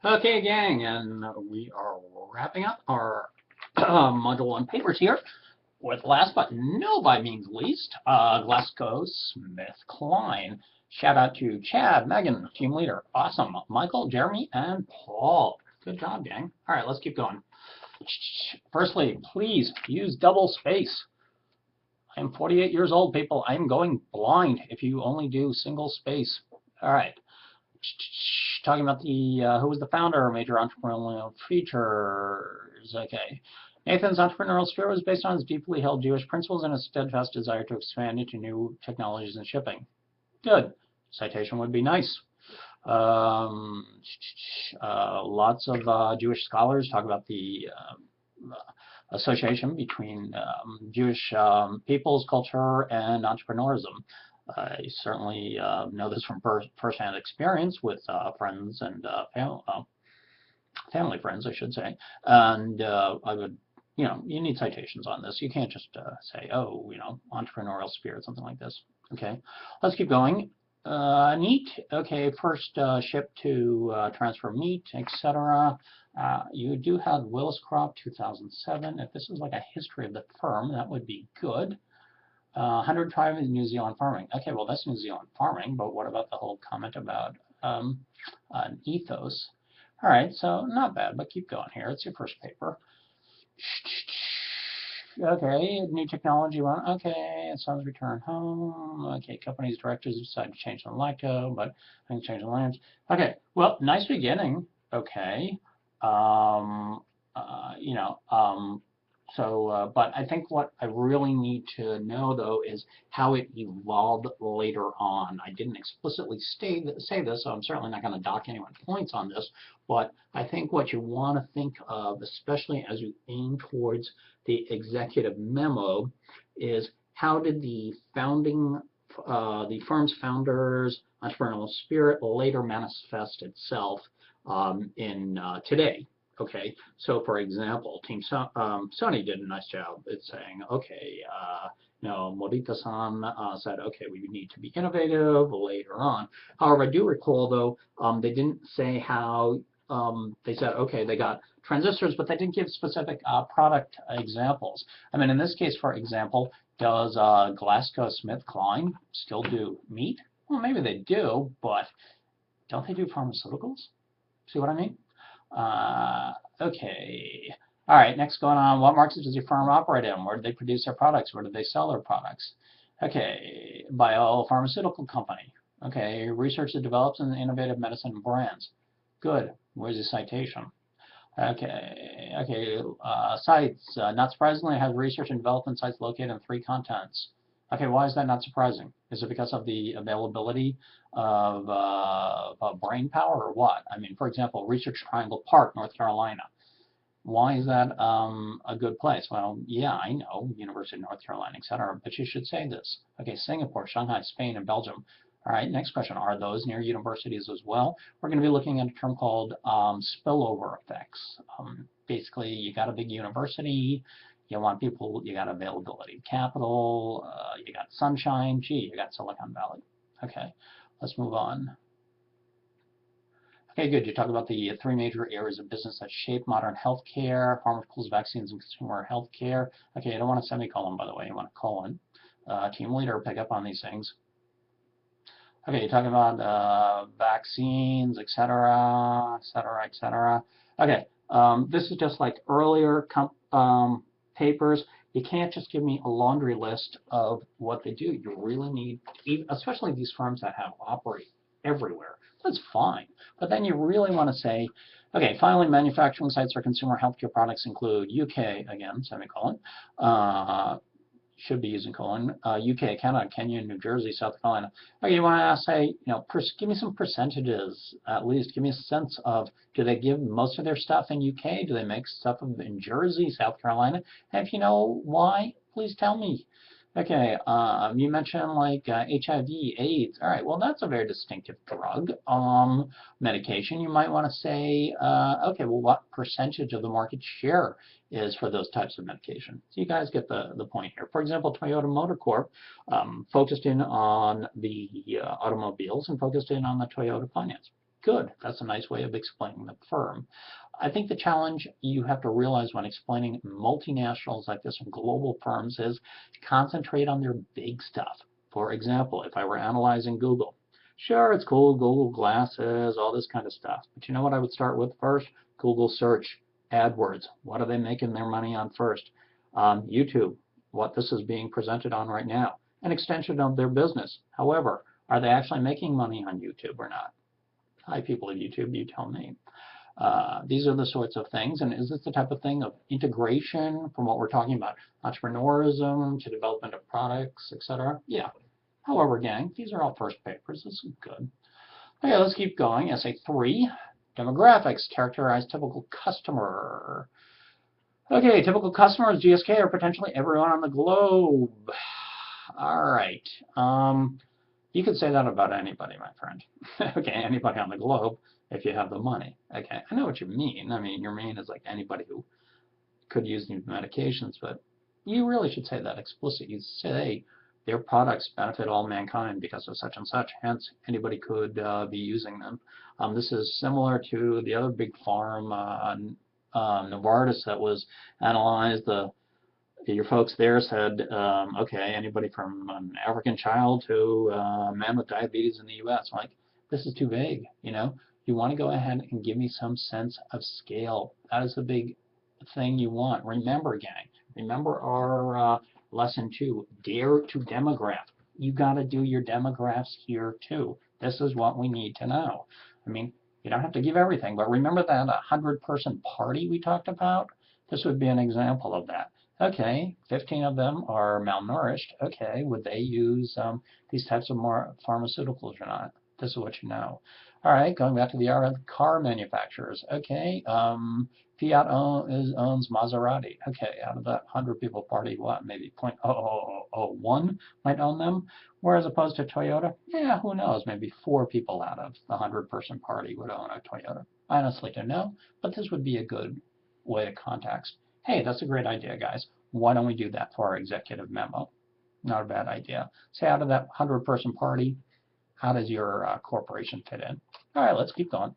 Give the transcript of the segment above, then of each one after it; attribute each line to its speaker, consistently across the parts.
Speaker 1: Okay, gang, and we are wrapping up our Module 1 papers here with last but no by means least, GlaxoSmithKline. Shout out to Chad, Megan, team leader, awesome, Michael, Jeremy, and Paul. Good job, gang. All right, let's keep going. Firstly, please use double space. I am 48 years old, people. I am going blind if you only do single space. All right. Talking about the who was the founder of Major Entrepreneurial Features. Okay. Nathan's entrepreneurial spirit was based on his deeply held Jewish principles and his steadfast desire to expand into new technologies and shipping. Good. Citation would be nice. Lots of Jewish scholars talk about the association between Jewish people's culture and entrepreneurism. I certainly know this from firsthand experience with friends and family friends, I should say. And I would, you need citations on this. You can't just say, oh, entrepreneurial spirit, something like this. Okay, let's keep going. Neat. Okay, first ship to transfer meat, etc. You do have Willis Crop 2007. If this is like a history of the firm, that would be good. 105 is New Zealand farming. Okay, well, that's New Zealand farming, but what about the whole comment about an ethos? All right, so not bad, but keep going here. It's your first paper. Okay, new technology one. Okay, sons return home. Okay, company's directors decide to change the lacto, but I can change the lamps. Okay, well, nice beginning. Okay, you know, but I think what I really need to know, though, is how it evolved later on. I didn't explicitly say this, so I'm certainly not going to dock anyone points on this, but I think what you want to think of, especially as you aim towards the executive memo, is how did the firm's founders' entrepreneurial spirit later manifest itself in today. Okay, so for example, Team Sony did a nice job at saying, okay, Morita-san said, okay, we need to be innovative later on. However, I do recall, though, they didn't say how, they said, okay, they got transistors, but they didn't give specific product examples. I mean, in this case, for example, does GlaxoSmithKline still do meat? Well, maybe they do, but don't they do pharmaceuticals? See what I mean? Okay. All right, next going on. What markets does your firm operate in? Where do they produce their products? Where do they sell their products? Okay, biopharmaceutical company. Okay, research that develops an innovative medicine brands. Good. Where's the citation? Okay, sites. Not surprisingly, it has research and development sites located in 3 continents. Okay, why is that not surprising? Is it because of the availability of brain power or what? I mean, for example, Research Triangle Park, North Carolina. Why is that a good place? Well, yeah, I know, University of North Carolina, etc., but you should say this. Okay, Singapore, Shanghai, Spain, and Belgium. All right, next question. Are those near universities as well? We're going to be looking at a term called spillover effects. Basically, you got a big university, you want people, you got availability of capital, you got sunshine, gee, you got Silicon Valley. Okay, let's move on. Okay, good. You talk about the 3 major areas of business that shape modern healthcare, pharmaceuticals, vaccines, and consumer healthcare. Okay, you don't want a semicolon, by the way. You want a colon. Team leader, pick up on these things. Okay, you're talking about vaccines, etc., etc., etc. Okay, this is just like earlier papers. You can't just give me a laundry list of what they do. You really need, especially these firms that have operate everywhere. That's fine. But then you really want to say, okay, finally, manufacturing sites for consumer healthcare products include UK, again, semicolon, should be using colon, UK, Canada, Kenya, New Jersey, South Carolina. Okay, you want to say, give me some percentages, at least. Give me a sense of, do they give most of their stuff in UK? Do they make stuff in Jersey, South Carolina? And if you know why, please tell me. Okay, you mentioned like HIV, AIDS. All right, well, that's a very distinctive drug. Medication, you might want to say, okay, well, what percentage of the market share is for those types of medication? So you guys get the point here. For example, Toyota Motor Corp focused in on the automobiles and focused in on the Toyota finance. Good. That's a nice way of explaining the firm. I think the challenge you have to realize when explaining multinationals like this, global firms, is concentrate on their big stuff. For example, if I were analyzing Google, sure, it's cool, Google Glasses, all this kind of stuff. But you know what I would start with first? Google search, AdWords. What are they making their money on first? YouTube, what this is being presented on right now. An extension of their business. However, are they actually making money on YouTube or not? Hi, people of YouTube, you tell me. These are the sorts of things, and is this the type of thing of integration from what we're talking about, entrepreneurism to development of products, etc.? Yeah. However, gang, these are all first papers. This is good. Okay, let's keep going. Essay 3, demographics, characterize typical customer. Okay, typical customer is GSK or potentially everyone on the globe. All right. You could say that about anybody, my friend. Okay, anybody on the globe if you have the money. Okay, I know what you mean. I mean, your mean is like anybody who could use these medications, but you really should say that explicitly. You say their products benefit all mankind because of such and such, hence anybody could be using them. This is similar to the other big farm, Novartis, that was analyzed. Your folks there said, okay, anybody from an African child to a man with diabetes in the U.S. Like, this is too vague, you know? You want to go ahead and give me some sense of scale. That is the big thing you want. Remember, gang, remember our lesson 2, dare to demograph. You got to do your demographs here, too. This is what we need to know. I mean, you don't have to give everything, but remember that 100-person party we talked about? This would be an example of that. Okay, 15 of them are malnourished. Okay, would they use these types of more pharmaceuticals or not? This is what you know. All right, going back to the car manufacturers. Okay, Fiat owns Maserati. Okay, out of that 100-people party, what, maybe 0.0001 might own them? Whereas opposed to Toyota, yeah, who knows? Maybe 4 people out of the 100-person party would own a Toyota. I honestly don't know, but this would be a good way to context. Hey, that's a great idea, guys. Why don't we do that for our executive memo? Not a bad idea. Say out of that 100-person party, how does your corporation fit in? All right, let's keep going.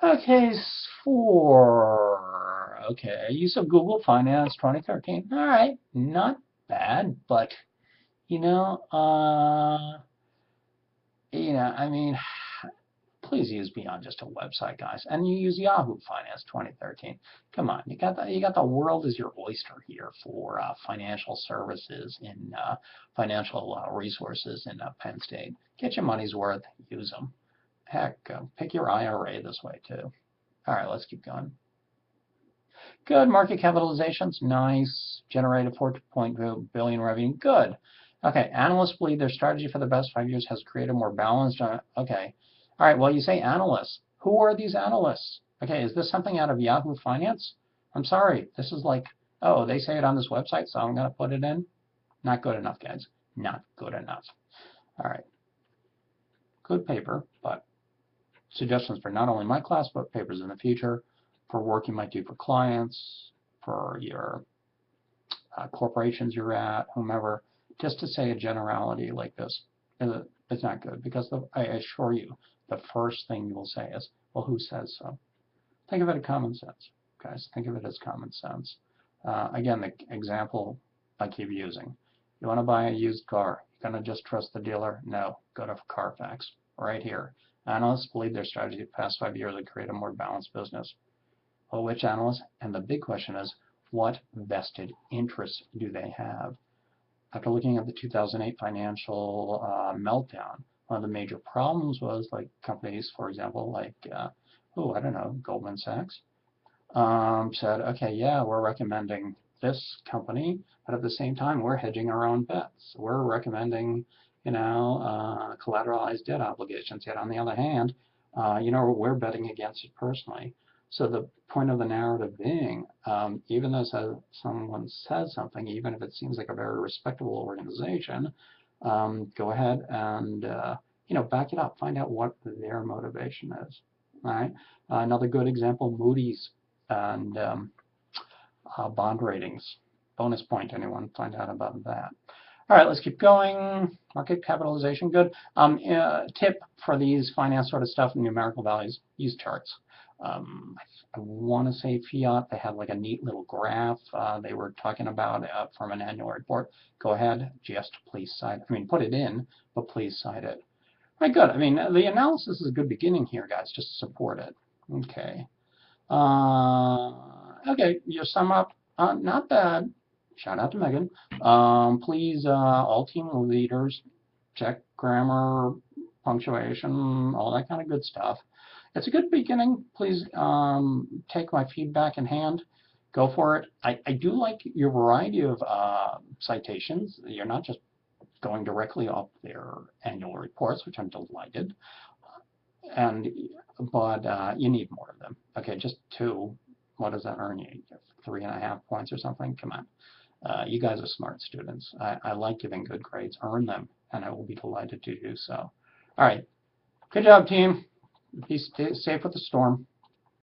Speaker 1: Okay, 4. Okay, use of Google Finance 2013. All right, not bad, but you know, I mean, please use beyond just a website, guys. And you use Yahoo Finance 2013. Come on, you got the world as your oyster here for financial services in financial resources in Penn State. Get your money's worth. Use them. Heck, pick your IRA this way too. All right, let's keep going. Good. Market capitalizations, nice. Generated 4.2 billion revenue. Good. Okay. Analysts believe their strategy for the past 5 years has created more balanced. Okay. All right, well, you say analysts. Who are these analysts? Okay, is this something out of Yahoo Finance? I'm sorry, this is like, oh, they say it on this website, so I'm going to put it in. Not good enough, guys. Not good enough. All right. Good paper, but suggestions for not only my class, but papers in the future, for work you might do for clients, for your corporations you're at, whomever, just to say a generality like this. It's not good, because I assure you, the first thing you will say is, well, who says so? Think of it as common sense, guys. Think of it as common sense. Again, the example I keep using. You want to buy a used car. You're going to just trust the dealer? No. Go to Carfax. Right here. Analysts believe their strategy the past 5 years would create a more balanced business. Well, which analysts? And the big question is, what vested interests do they have? After looking at the 2008 financial meltdown, one of the major problems was like companies, for example, like, I don't know, Goldman Sachs, said, okay, yeah, we're recommending this company, but at the same time, we're hedging our own bets. We're recommending, collateralized debt obligations. Yet on the other hand, we're betting against it personally. So the point of the narrative being, even though someone says something, even if it seems like a very respectable organization, go ahead and back it up. Find out what their motivation is. All right. Another good example: Moody's and bond ratings. Bonus point. Anyone find out about that? All right, let's keep going. Market capitalization, good. Tip for these finance sort of stuff, numerical values, use charts. I want to say Fiat, they had like a neat little graph they were talking about from an annual report. Go ahead, just please cite, put it in, but please cite it. All right, good. The analysis is a good beginning here, guys. Just support it. Okay. Okay, you sum up. Not bad. Shout out to Megan. Please, all team leaders, check grammar, punctuation, all that kind of good stuff. It's a good beginning. Please take my feedback in hand. Go for it. I do like your variety of citations. You're not just going directly off their annual reports, which I'm delighted. But you need more of them. Okay, just 2. What does that earn you? 3.5 points or something? Come on. You guys are smart students. I like giving good grades. Earn them, and I will be delighted to do so. All right. Good job, team. Be safe with the storm.